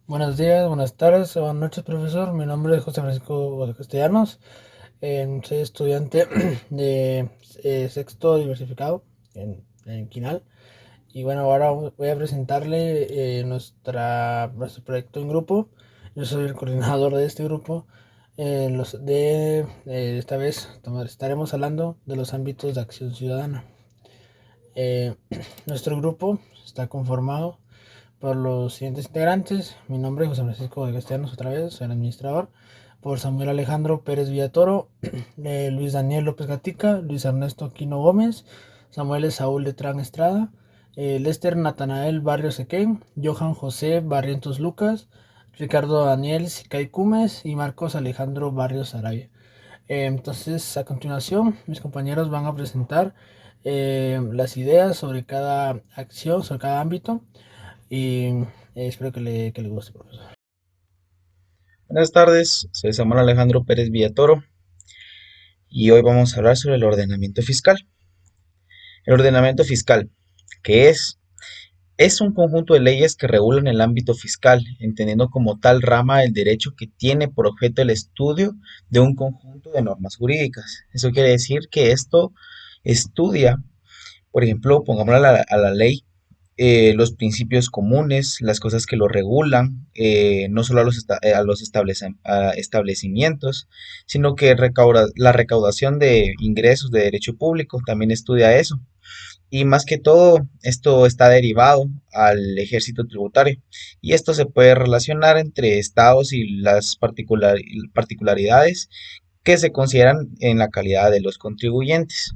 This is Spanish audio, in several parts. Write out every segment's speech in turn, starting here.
Buenos días, buenas tardes, buenas noches, profesor. Mi nombre es José Francisco Castellanos. Soy estudiante de sexto diversificado en Quinal. Y bueno, ahora voy a presentarle nuestro proyecto en grupo. Yo soy el coordinador de este grupo. Esta vez estaremos hablando de los ámbitos de acción ciudadana. Eh, Nuestro grupo está conformado por los siguientes integrantes. Mi nombre es José Francisco de Castellanos, otra vez, soy el administrador. Por Samuel Alejandro Pérez Villatoro, Luis Daniel López Gatica, Luis Ernesto Quino Gómez, Samuel Saúl Letrán Estrada, Lester Natanael Barrios Equén, Johan José Barrientos Lucas, Ricardo Daniel Sicay Cumes y Marcos Alejandro Barrios Araya. Entonces, a continuación, mis compañeros van a presentar las ideas sobre cada acción, sobre cada ámbito. Y espero que le guste, profesor. Buenas tardes, soy Samuel Alejandro Pérez Villatoro y hoy vamos a hablar sobre el ordenamiento fiscal. El ordenamiento fiscal, ¿qué es? Es un conjunto de leyes que regulan el ámbito fiscal, entendiendo como tal rama el derecho que tiene por objeto el estudio de un conjunto de normas jurídicas. Eso quiere decir que esto estudia, por ejemplo, pongámosle a la ley los principios comunes, las cosas que lo regulan, no solo a los establecimientos, sino que la recaudación de ingresos de derecho público también estudia eso. Y más que todo, esto está derivado al ejército tributario. Y esto se puede relacionar entre estados y las particularidades que se consideran en la calidad de los contribuyentes.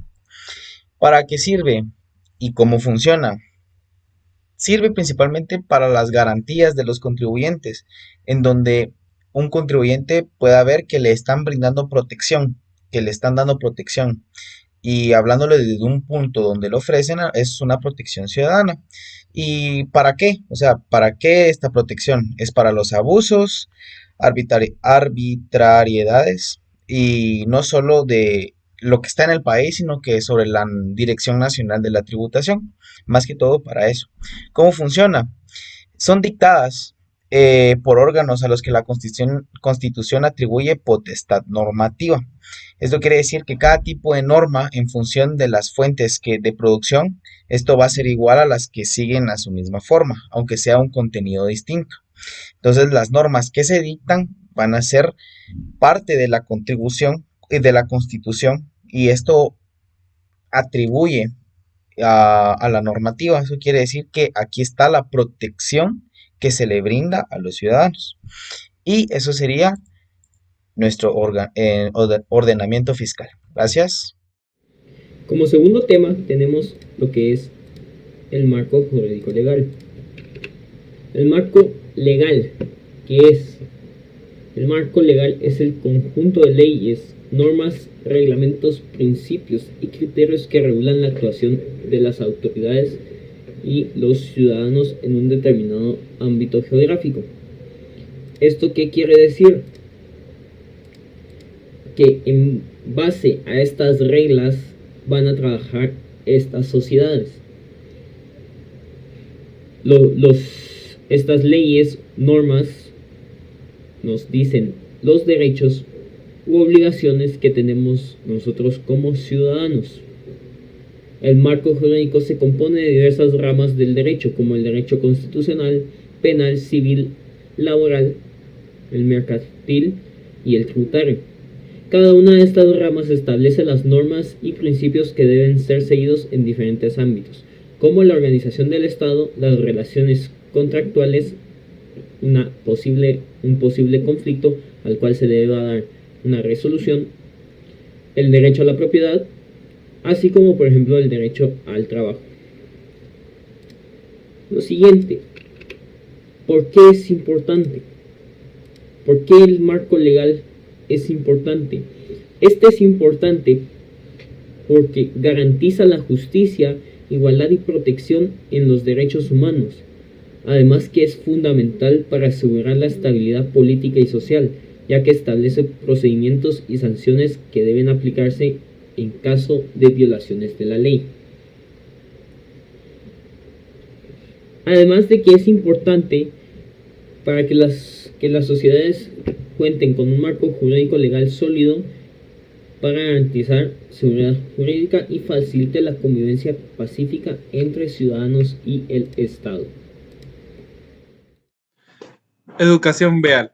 ¿Para qué sirve y cómo funciona? Sirve principalmente para las garantías de los contribuyentes, en donde un contribuyente pueda ver que le están brindando protección, que le están dando protección. Y hablándole desde un punto donde lo ofrecen, es una protección ciudadana. ¿Y para qué? O sea, ¿para qué esta protección? Es para los abusos, arbitrariedades, y no solo de lo que está en el país, sino que sobre la Dirección Nacional de la Tributación, más que todo para eso. ¿Cómo funciona? Son dictadas por órganos a los que la Constitución atribuye potestad normativa. Esto quiere decir que cada tipo de norma, en función de las fuentes de producción, esto va a ser igual a las que siguen a su misma forma, aunque sea un contenido distinto. Entonces, las normas que se dictan van a ser parte de la contribución y de la Constitución, y esto atribuye a la normativa. Eso quiere decir que aquí está la protección que se le brinda a los ciudadanos. Y eso sería nuestro ordenamiento fiscal. Gracias. Como segundo tema tenemos lo que es el marco jurídico legal. El marco legal, ¿qué es? El marco legal es el conjunto de leyes, normas, reglamentos, principios y criterios que regulan la actuación de las autoridades y los ciudadanos en un determinado ámbito geográfico. ¿Esto qué quiere decir? Que en base a estas reglas van a trabajar estas sociedades. Estas leyes, normas, nos dicen los derechos u obligaciones que tenemos nosotros como ciudadanos. El marco jurídico se compone de diversas ramas del derecho, como el derecho constitucional, penal, civil, laboral, el mercantil y el tributario. Cada una de estas ramas establece las normas y principios que deben ser seguidos en diferentes ámbitos, como la organización del Estado, las relaciones contractuales, un posible conflicto al cual se debe dar una resolución, el derecho a la propiedad, así como por ejemplo el derecho al trabajo. Lo siguiente, ¿por qué es importante? ¿Por qué el marco legal es importante? Este es importante porque garantiza la justicia, igualdad y protección en los derechos humanos. Además que es fundamental para asegurar la estabilidad política y social, ya que establece procedimientos y sanciones que deben aplicarse en caso de violaciones de la ley. Además de que es importante para que las sociedades cuenten con un marco jurídico legal sólido para garantizar seguridad jurídica y facilite la convivencia pacífica entre ciudadanos y el Estado. Educación vial.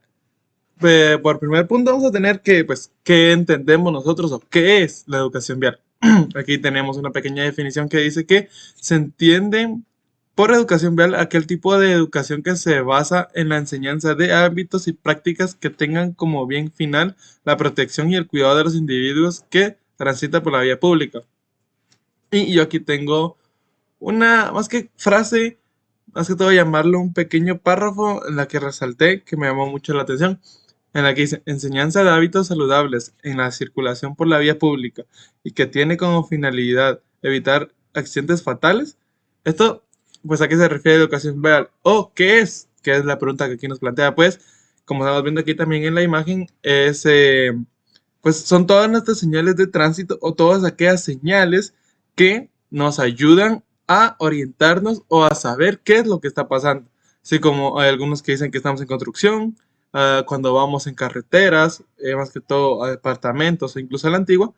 Por primer punto vamos a tener que, pues, ¿qué entendemos nosotros o qué es la educación vial? Aquí tenemos una pequeña definición que dice que se entiende por educación vial aquel tipo de educación que se basa en la enseñanza de hábitos y prácticas que tengan como bien final la protección y el cuidado de los individuos que transitan por la vía pública. Y yo aquí tengo una, más que frase, más que todo llamarlo un pequeño párrafo en la que resalté que me llamó mucho la atención, en la que dice enseñanza de hábitos saludables en la circulación por la vía pública y que tiene como finalidad evitar accidentes fatales. Esto, pues, ¿a qué se refiere educación vial? ¿O qué es? Que es la pregunta que aquí nos plantea. Pues, como estamos viendo aquí también en la imagen, pues son todas nuestras señales de tránsito o todas aquellas señales que nos ayudan a orientarnos o a saber qué es lo que está pasando. Así como hay algunos que dicen que estamos en construcción, cuando vamos en carreteras, más que todo a departamentos o incluso a la antigua.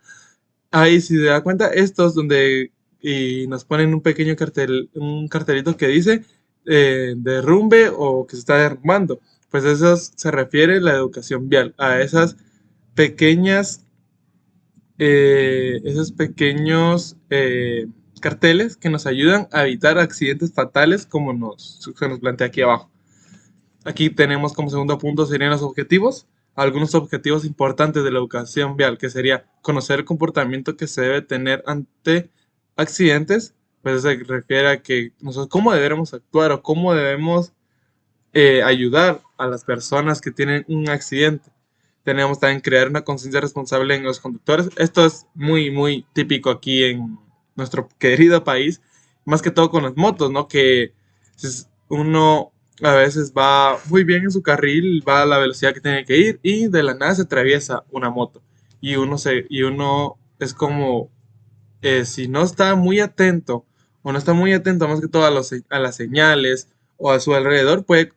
Ahí, si se da cuenta, estos donde y nos ponen un pequeño cartel, un cartelito que dice derrumbe o que se está derrumbando. Pues eso se refiere la educación vial, a esas pequeñas, esos pequeños carteles que nos ayudan a evitar accidentes fatales como se nos plantea aquí abajo. Aquí tenemos como segundo punto serían los objetivos. Algunos objetivos importantes de la educación vial, que sería conocer el comportamiento que se debe tener ante accidentes, pues se refiere a que nosotros cómo debemos actuar o cómo debemos ayudar a las personas que tienen un accidente. Tenemos también crear una conciencia responsable en los conductores. Esto es muy, muy típico aquí en nuestro querido país, más que todo con las motos, ¿no? Que uno a veces va muy bien en su carril, va a la velocidad que tiene que ir y de la nada se atraviesa una moto. Y uno es como, si no está muy atento o no está muy atento más que todo a las señales o a su alrededor, puede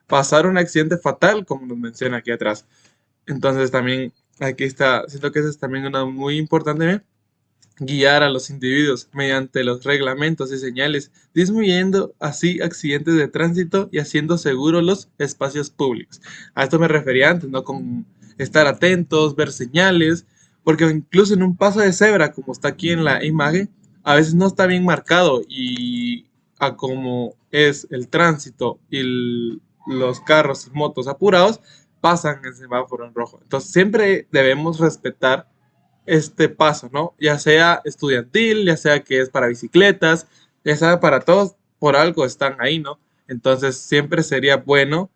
pasar un accidente fatal, como nos menciona aquí atrás. Entonces también aquí está, siento que eso es también una muy importante, ¿eh? Guiar a los individuos mediante los reglamentos y señales, disminuyendo así accidentes de tránsito y haciendo seguros los espacios públicos. A esto me refería antes, ¿no? Con estar atentos, ver señales, porque incluso en un paso de cebra, como está aquí en la imagen, a veces no está bien marcado y a como es el tránsito y los carros y motos apurados, pasan el semáforo en rojo. Entonces siempre debemos respetar este paso, ¿no? Ya sea estudiantil, ya sea que es para bicicletas, ya sea para todos, por algo están ahí, ¿no? Entonces siempre sería bueno,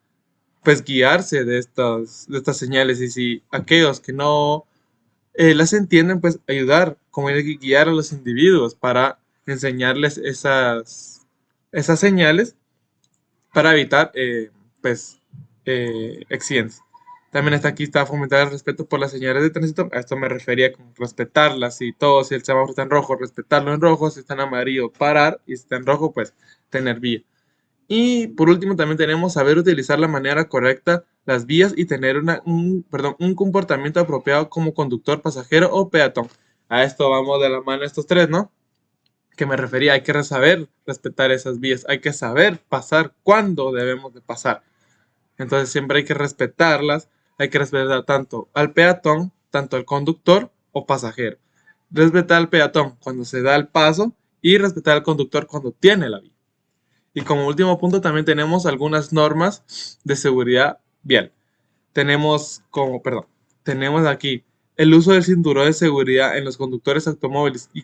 pues, guiarse de estas señales y si aquellos que no las entienden, pues ayudar, como hay que guiar a los individuos para enseñarles esas señales para evitar, pues, accidentes. También está fomentar el respeto por las señales de tránsito. A esto me refería con respetarlas. Si el semáforo está en rojo, respetarlo en rojo. Si está en amarillo, parar. Y si está en rojo, pues tener vía. Y por último, también tenemos saber utilizar la manera correcta las vías y tener un comportamiento apropiado como conductor, pasajero o peatón. A esto vamos de la mano estos tres, ¿no? Que me refería, hay que saber respetar esas vías, hay que saber pasar cuando debemos de pasar. Entonces siempre hay que respetarlas, hay que respetar tanto al peatón, tanto al conductor o pasajero. Respetar al peatón cuando se da el paso y respetar al conductor cuando tiene la vía. Y como último punto también tenemos algunas normas de seguridad vial. Tenemos aquí el uso del cinturón de seguridad en los conductores automóviles y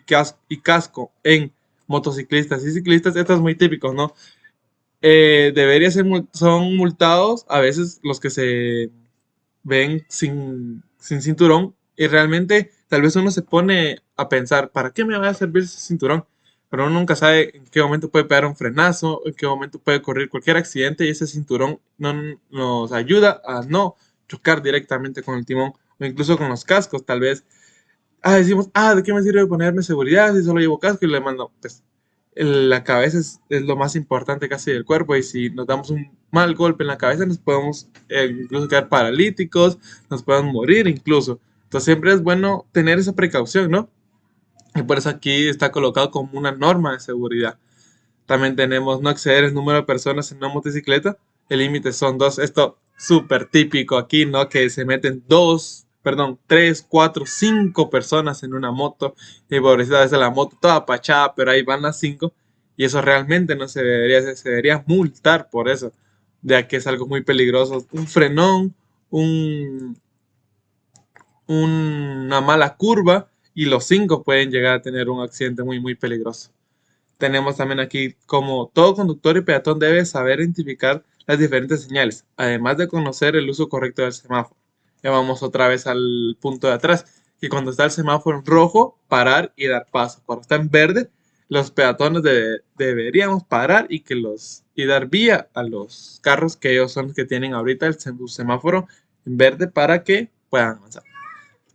casco en motociclistas y ciclistas. Esto es muy típico, ¿no? Son multados a veces los que se ven sin cinturón y realmente tal vez uno se pone a pensar, ¿para qué me va a servir ese cinturón? Pero uno nunca sabe en qué momento puede pegar un frenazo, en qué momento puede ocurrir cualquier accidente y ese cinturón nos ayuda a no chocar directamente con el timón o incluso con los cascos. Tal vez decimos, ¿de qué me sirve ponerme seguridad si solo llevo casco y le mando? Pues la cabeza es lo más importante casi del cuerpo y si nos damos un mal golpe en la cabeza nos podemos incluso quedar paralíticos, nos podemos morir incluso. Entonces siempre es bueno tener esa precaución, ¿no? Y por eso aquí está colocado como una norma de seguridad. También tenemos no exceder el número de personas en una motocicleta. El límite son dos. Esto súper típico aquí, ¿no? Que se meten tres, cuatro, cinco personas en una moto. Y pobrecita, a veces la moto toda apachada, pero ahí van las cinco. Y eso realmente no se debería hacer. Se debería multar por eso. Ya que es algo muy peligroso. Un frenón, un, una mala curva. Y los cinco pueden llegar a tener un accidente muy, muy peligroso. Tenemos también aquí como todo conductor y peatón debe saber identificar las diferentes señales, además de conocer el uso correcto del semáforo. Ya vamos otra vez al punto de atrás, que cuando está el semáforo en rojo, parar y dar paso. Cuando está en verde, los peatones deberíamos parar y dar vía a los carros que ellos son los que tienen ahorita el semáforo en verde para que puedan avanzar.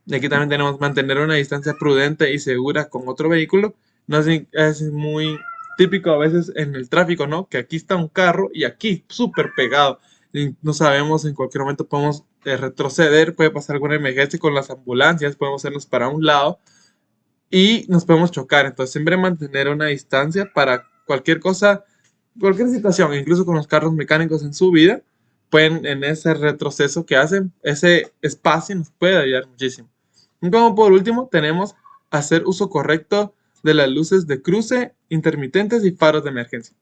Y aquí también tenemos mantener una distancia prudente y segura con otro vehículo. No es muy típico a veces en el tráfico, ¿no? Que aquí está un carro y aquí súper pegado. Y no sabemos, en cualquier momento podemos retroceder, puede pasar alguna emergencia con las ambulancias, podemos hacernos para un lado y nos podemos chocar. Entonces siempre mantener una distancia para cualquier cosa, cualquier situación, incluso con los carros mecánicos en su vida, pueden en ese retroceso que hacen, ese espacio nos puede ayudar muchísimo. Y como por último tenemos hacer uso correcto de las luces de cruce, intermitentes y faros de emergencia.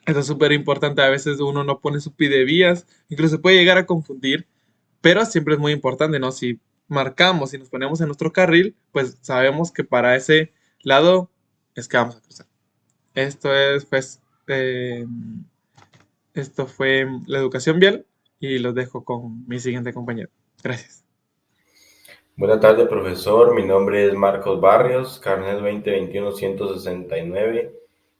Esto es súper importante, a veces uno no pone su pidevías, incluso se puede llegar a confundir, pero siempre es muy importante, ¿no? Si marcamos y nos ponemos en nuestro carril, pues sabemos que para ese lado es que vamos a cruzar. Esto es, pues, esto fue la educación vial y los dejo con mi siguiente compañero. Gracias. Buenas tardes, profesor. Mi nombre es Marcos Barrios, carnet 2021-169,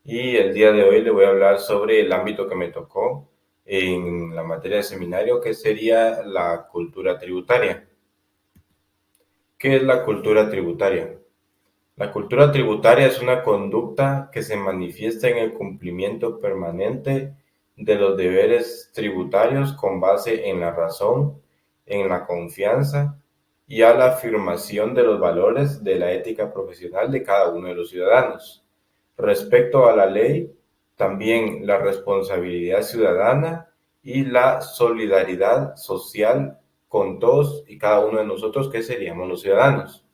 y el día de hoy le voy a hablar sobre el ámbito que me tocó en la materia de seminario, que sería la cultura tributaria. ¿Qué es la cultura tributaria? La cultura tributaria es una conducta que se manifiesta en el cumplimiento permanente de los deberes tributarios con base en la razón, en la confianza y a la afirmación de los valores de la ética profesional de cada uno de los ciudadanos. Respecto a la ley, también la responsabilidad ciudadana y la solidaridad social con todos y cada uno de nosotros que seríamos los ciudadanos.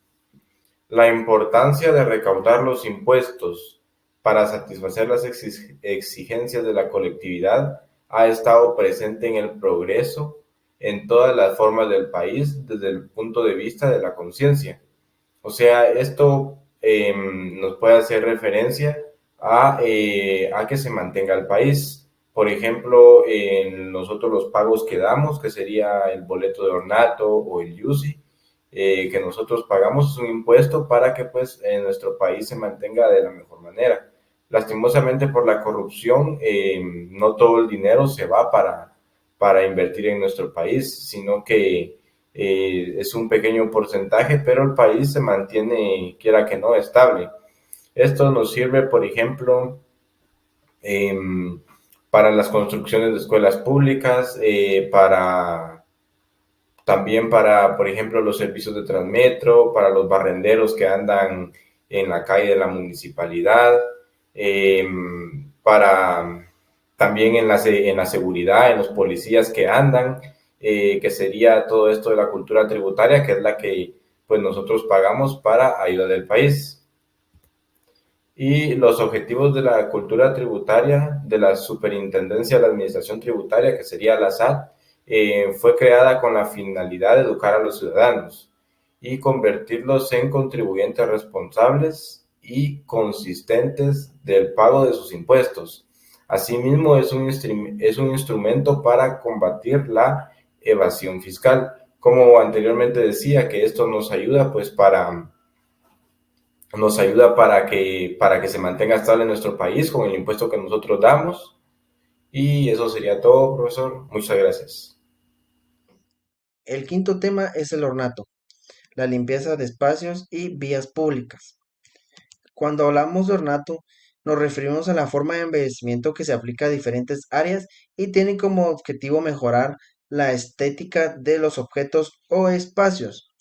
La importancia de recaudar los impuestos para satisfacer las exigencias de la colectividad ha estado presente en el progreso en todas las formas del país desde el punto de vista de la conciencia. O sea, esto nos puede hacer referencia a que se mantenga el país. Por ejemplo, en nosotros los pagos que damos, que sería el boleto de ornato o el IUSI, que nosotros pagamos un impuesto para que pues en nuestro país se mantenga de la mejor manera. Lastimosamente por la corrupción, no todo el dinero se va para invertir en nuestro país, sino que es un pequeño porcentaje, pero el país se mantiene, quiera que no, estable. Esto nos sirve, por ejemplo, para las construcciones de escuelas públicas, también para, por ejemplo, los servicios de Transmetro, para los barrenderos que andan en la calle de la municipalidad, para también en la seguridad, en los policías que andan, que sería todo esto de la cultura tributaria, que es la que pues nosotros pagamos para ayudar al país. Y los objetivos de la cultura tributaria de la Superintendencia de la Administración Tributaria, que sería la SAT, fue creada con la finalidad de educar a los ciudadanos y convertirlos en contribuyentes responsables y consistentes del pago de sus impuestos. Asimismo, es un instrumento para combatir la evasión fiscal. Como anteriormente decía, que esto nos ayuda pues para que se mantenga estable nuestro país con el impuesto que nosotros damos. Y eso sería todo, profesor. Muchas gracias. El quinto tema es el ornato, la limpieza de espacios y vías públicas. Cuando hablamos de ornato, Nos referimos a la forma de embellecimiento que se aplica a diferentes áreas y tiene como objetivo mejorar la estética de los objetos o espacios.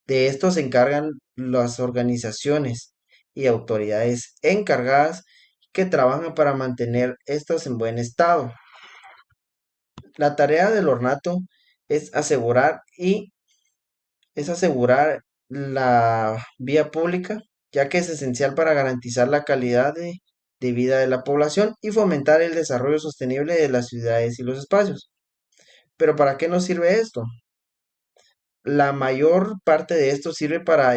De esto se encargan las organizaciones y autoridades encargadas que trabajan para mantener estas en buen estado. La tarea del ornato es asegurar la vía pública, ya que es esencial para garantizar la calidad de vida de la población y fomentar el desarrollo sostenible de las ciudades y los espacios. Pero ¿para qué nos sirve esto? La mayor parte de esto sirve para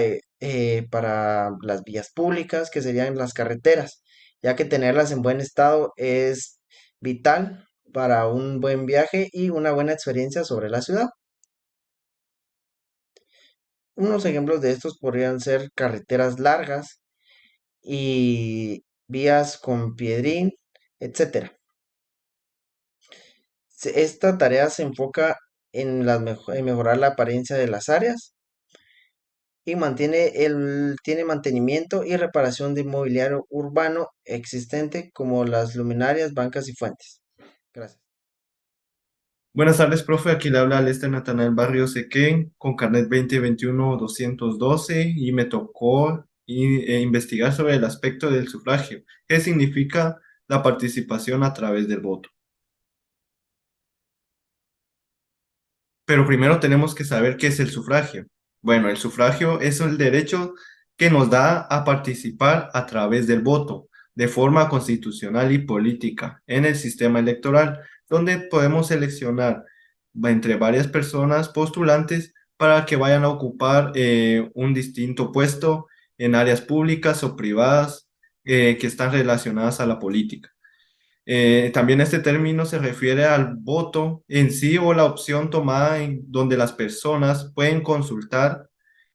las vías públicas, que serían las carreteras, ya que tenerlas en buen estado es vital para un buen viaje y una buena experiencia sobre la ciudad. Unos ejemplos de estos podrían ser carreteras largas y vías con piedrín, etcétera. Esta tarea se enfoca en mejorar la apariencia de las áreas y tiene mantenimiento y reparación de mobiliario urbano existente como las luminarias, bancas y fuentes. Gracias. Buenas tardes, profe. Aquí le habla Lester Natanael Barrios Equén con carnet 2021-212 y me tocó investigar sobre el aspecto del sufragio. ¿Qué significa la participación a través del voto? Pero primero tenemos que saber qué es el sufragio. Bueno, el sufragio es el derecho que nos da a participar a través del voto, de forma constitucional y política, en el sistema electoral, donde podemos seleccionar entre varias personas postulantes para que vayan a ocupar un distinto puesto en áreas públicas o privadas que están relacionadas a la política. También este término se refiere al voto en sí o la opción tomada en donde las personas pueden consultar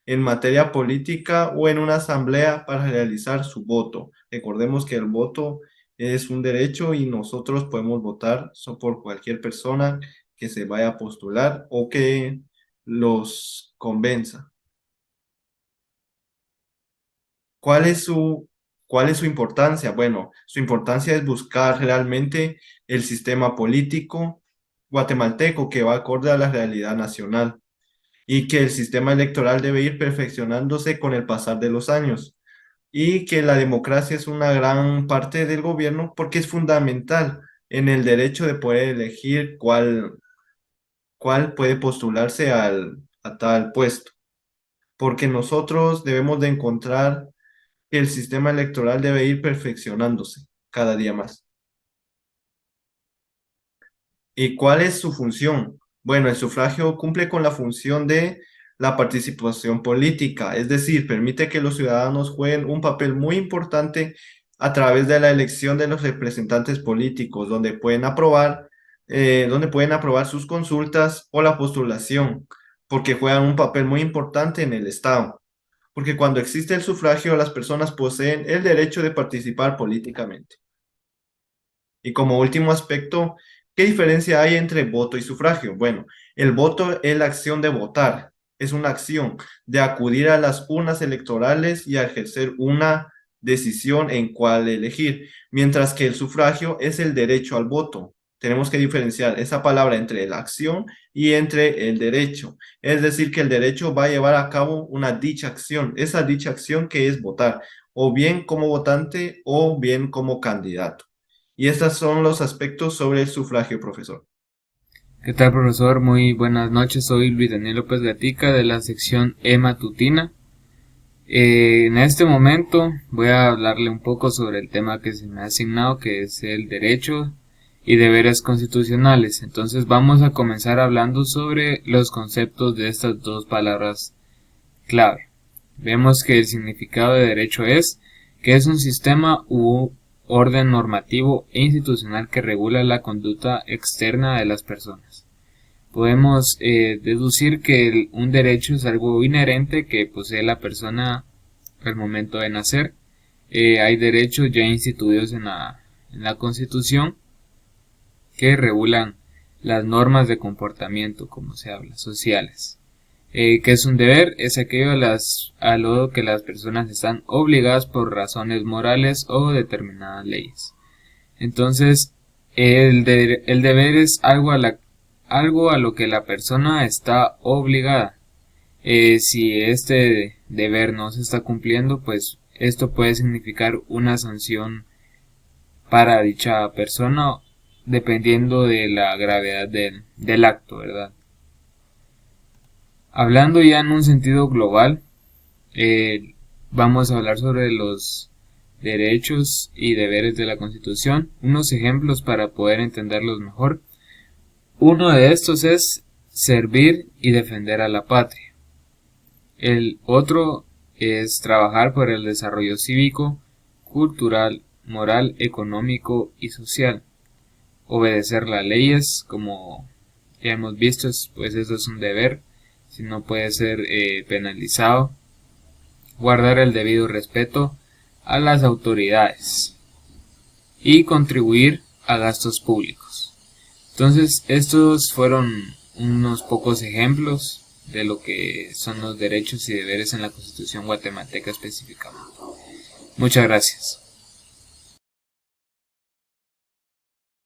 en materia política o en una asamblea para realizar su voto. Recordemos que el voto es un derecho y nosotros podemos votar por cualquier persona que se vaya a postular o que los convenza. ¿Cuál es cuál es su importancia? Bueno, su importancia es buscar realmente el sistema político guatemalteco que va acorde a la realidad nacional y que el sistema electoral debe ir perfeccionándose con el pasar de los años y que la democracia es una gran parte del gobierno porque es fundamental en el derecho de poder elegir cuál puede postularse a tal puesto, porque nosotros debemos de encontrar que el sistema electoral debe ir perfeccionándose cada día más. ¿Y cuál es su función? Bueno, el sufragio cumple con la función de la participación política, es decir, permite que los ciudadanos jueguen un papel muy importante a través de la elección de los representantes políticos, donde pueden aprobar sus consultas o la postulación, porque juegan un papel muy importante en el Estado. Porque cuando existe el sufragio, las personas poseen el derecho de participar políticamente. Y como último aspecto, ¿qué diferencia hay entre voto y sufragio? Bueno, el voto es la acción de votar, es una acción de acudir a las urnas electorales y a ejercer una decisión en cuál elegir, mientras que el sufragio es el derecho al voto. Tenemos que diferenciar esa palabra entre la acción y entre el derecho. Es decir, que el derecho va a llevar a cabo una dicha acción, esa dicha acción que es votar, o bien como votante o bien como candidato. Y estos son los aspectos sobre el sufragio, profesor. ¿Qué tal, profesor? Muy buenas noches. Soy Luis Daniel López Gatica de la sección E Matutina. En este momento voy a hablarle un poco sobre el tema que se me ha asignado, que es el derecho y deberes constitucionales. Entonces vamos a comenzar hablando sobre los conceptos de estas dos palabras clave. Vemos que el significado de derecho es que es un sistema u orden normativo e institucional que regula la conducta externa de las personas. Podemos deducir que un derecho es algo inherente que posee la persona al momento de nacer. Hay derechos ya instituidos en la Constitución que regulan las normas de comportamiento, como se habla, sociales. ¿Qué es un deber? Es aquello a lo que las personas están obligadas por razones morales o determinadas leyes. Entonces, el deber es algo a lo que la persona está obligada. Si este deber no se está cumpliendo, pues esto puede significar una sanción para dicha persona dependiendo de la gravedad del acto, ¿verdad? Hablando ya en un sentido global, vamos a hablar sobre los derechos y deberes de la Constitución, unos ejemplos para poder entenderlos mejor. Uno de estos es servir y defender a la patria. El otro es trabajar por el desarrollo cívico, cultural, moral, económico y social. Obedecer las leyes, como ya hemos visto, pues eso es un deber, si no puede ser penalizado. Guardar el debido respeto a las autoridades y contribuir a gastos públicos. Entonces, estos fueron unos pocos ejemplos de lo que son los derechos y deberes en la Constitución guatemalteca específicamente. Muchas gracias.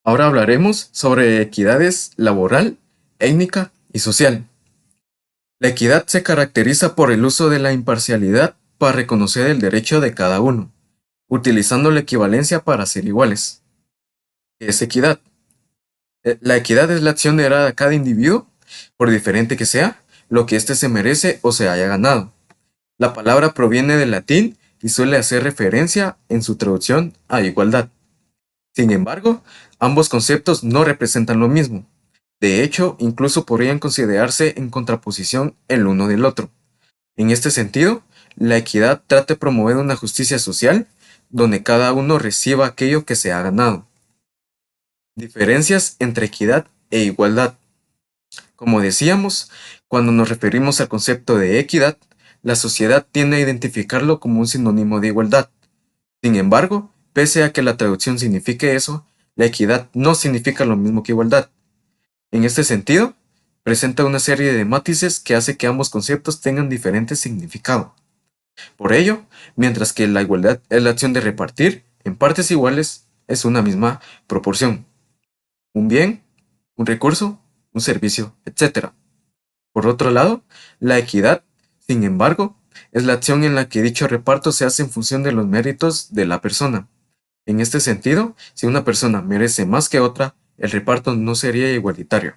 Ahora hablaremos sobre equidades laboral, étnica y social. La equidad se caracteriza por el uso de la imparcialidad para reconocer el derecho de cada uno, utilizando la equivalencia para ser iguales. ¿Qué es equidad? La equidad es la acción de dar a cada individuo, por diferente que sea, lo que éste se merece o se haya ganado. La palabra proviene del latín y suele hacer referencia en su traducción a igualdad. Sin embargo, ambos conceptos no representan lo mismo. De hecho, incluso podrían considerarse en contraposición el uno del otro. En este sentido, la equidad trata de promover una justicia social donde cada uno reciba aquello que se ha ganado. Diferencias entre equidad e igualdad. Como decíamos, cuando nos referimos al concepto de equidad, la sociedad tiende a identificarlo como un sinónimo de igualdad. Sin embargo, pese a que la traducción signifique eso, la equidad no significa lo mismo que igualdad. En este sentido, presenta una serie de matices que hace que ambos conceptos tengan diferentes significados. Por ello, mientras que la igualdad es la acción de repartir en partes iguales, es una misma proporción. Un bien, un recurso, un servicio, etc. Por otro lado, la equidad, sin embargo, es la acción en la que dicho reparto se hace en función de los méritos de la persona. En este sentido, si una persona merece más que otra, el reparto no sería igualitario.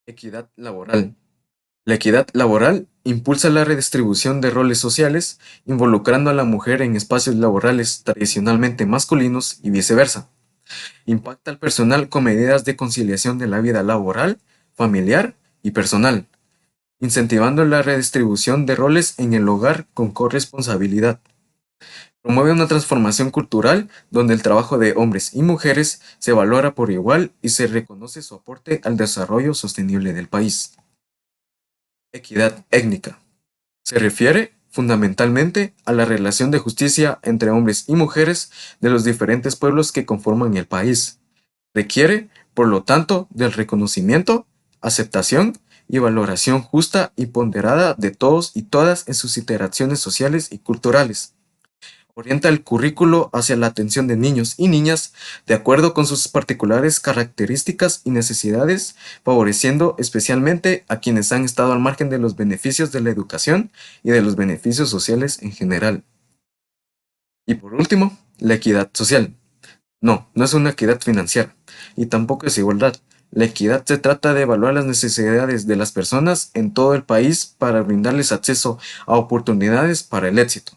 Equidad laboral. La equidad laboral impulsa la redistribución de roles sociales, involucrando a la mujer en espacios laborales tradicionalmente masculinos y viceversa. Impacta al personal con medidas de conciliación de la vida laboral, familiar y personal, incentivando la redistribución de roles en el hogar con corresponsabilidad. Promueve una transformación cultural donde el trabajo de hombres y mujeres se valora por igual y se reconoce su aporte al desarrollo sostenible del país. Equidad étnica. Se refiere fundamentalmente a la relación de justicia entre hombres y mujeres de los diferentes pueblos que conforman el país. Requiere, por lo tanto, del reconocimiento, aceptación y valoración justa y ponderada de todos y todas en sus interacciones sociales y culturales. Orienta el currículo hacia la atención de niños y niñas de acuerdo con sus particulares características y necesidades, favoreciendo especialmente a quienes han estado al margen de los beneficios de la educación y de los beneficios sociales en general. Y por último, la equidad social. No es una equidad financiera y tampoco es igualdad. La equidad se trata de evaluar las necesidades de las personas en todo el país para brindarles acceso a oportunidades para el éxito.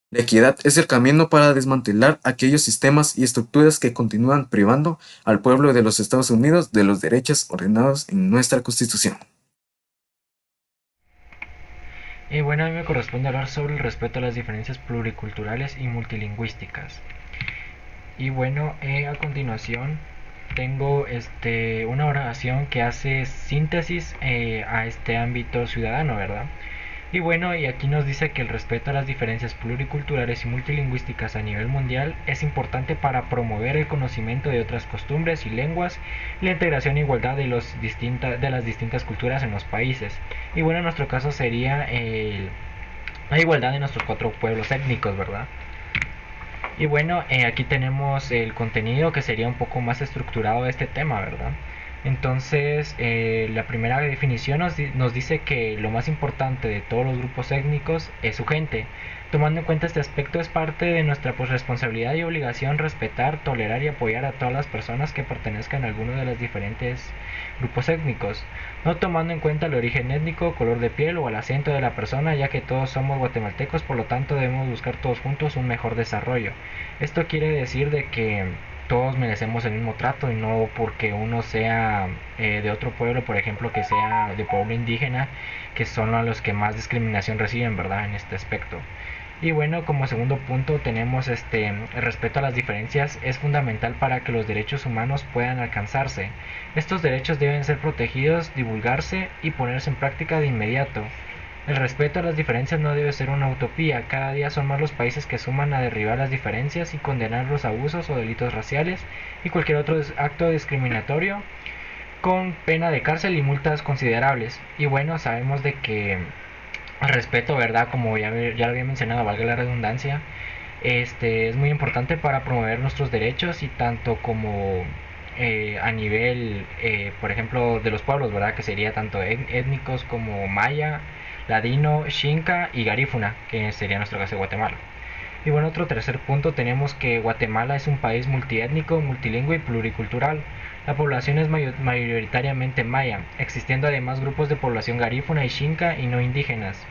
La equidad es el camino para desmantelar aquellos sistemas y estructuras que continúan privando al pueblo de los Estados Unidos de los derechos ordenados en nuestra Constitución. Y bueno, a mí me corresponde hablar sobre el respeto a las diferencias pluriculturales y multilingüísticas. Y bueno, a continuación tengo una oración que hace síntesis a este ámbito ciudadano, ¿verdad? Y bueno, y aquí nos dice que el respeto a las diferencias pluriculturales y multilingüísticas a nivel mundial es importante para promover el conocimiento de otras costumbres y lenguas y la integración e igualdad de las distintas culturas en los países. Y bueno, en nuestro caso sería la igualdad de nuestros 4 pueblos étnicos, ¿verdad? Y bueno, aquí tenemos el contenido que sería un poco más estructurado de este tema, ¿verdad? Entonces, la primera definición nos dice que lo más importante de todos los grupos étnicos es su gente. Tomando en cuenta este aspecto, es parte de nuestra responsabilidad y obligación respetar, tolerar y apoyar a todas las personas que pertenezcan a alguno de los diferentes grupos étnicos, no tomando en cuenta el origen étnico, color de piel o el acento de la persona, ya que todos somos guatemaltecos, por lo tanto debemos buscar todos juntos un mejor desarrollo. Esto quiere decir de que todos merecemos el mismo trato y no porque uno sea de otro pueblo, por ejemplo, que sea de pueblo indígena, que son a los que más discriminación reciben, ¿verdad? En este aspecto. Y bueno, como segundo punto tenemos el respeto a las diferencias es fundamental para que los derechos humanos puedan alcanzarse. Estos derechos deben ser protegidos, divulgarse y ponerse en práctica de inmediato. El respeto a las diferencias no debe ser una utopía. Cada día son más los países que suman a derribar las diferencias y condenar los abusos o delitos raciales y cualquier otro acto discriminatorio con pena de cárcel y multas considerables. Y bueno, sabemos de que el respeto, ¿verdad? Como ya lo había mencionado, valga la redundancia, es muy importante para promover nuestros derechos y tanto como a nivel, por ejemplo, de los pueblos, ¿verdad? Que sería tanto étnicos como maya, ladino, xinca y garífuna, que sería nuestro caso de Guatemala. Y bueno, otro tercer punto tenemos que Guatemala es un país multiétnico, multilingüe y pluricultural. La población es mayoritariamente maya, existiendo además grupos de población garífuna y xinca y no indígenas.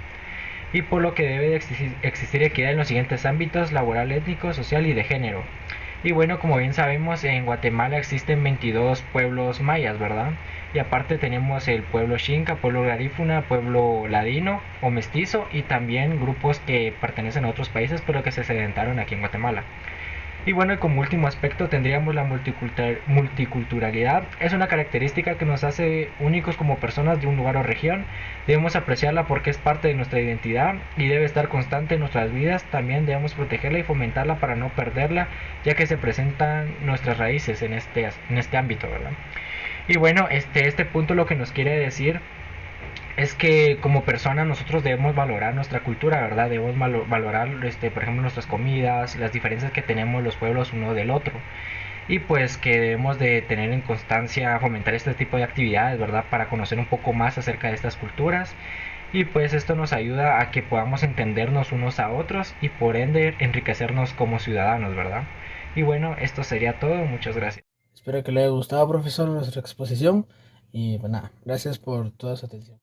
Y por lo que debe de existir equidad en los siguientes ámbitos: laboral, étnico, social y de género. Y bueno, como bien sabemos, en Guatemala existen 22 pueblos mayas, ¿verdad? Y aparte tenemos el pueblo xinca, pueblo garífuna, pueblo ladino o mestizo y también grupos que pertenecen a otros países pero que se sedentaron aquí en Guatemala. Y bueno, como último aspecto tendríamos la multiculturalidad. Es una característica que nos hace únicos como personas de un lugar o región. Debemos apreciarla porque es parte de nuestra identidad y debe estar constante en nuestras vidas. También debemos protegerla y fomentarla para no perderla, ya que se presentan nuestras raíces en este ámbito, ¿verdad? Y bueno, este punto lo que nos quiere decir es que como persona nosotros debemos valorar nuestra cultura, ¿verdad? Debemos valorar, por ejemplo, nuestras comidas, las diferencias que tenemos los pueblos uno del otro. Y pues que debemos de tener en constancia, fomentar este tipo de actividades, ¿verdad? Para conocer un poco más acerca de estas culturas. Y pues esto nos ayuda a que podamos entendernos unos a otros y por ende enriquecernos como ciudadanos, ¿verdad? Y bueno, esto sería todo. Muchas gracias. Espero que le haya gustado, profesor, nuestra exposición. Y pues nada, gracias por toda su atención.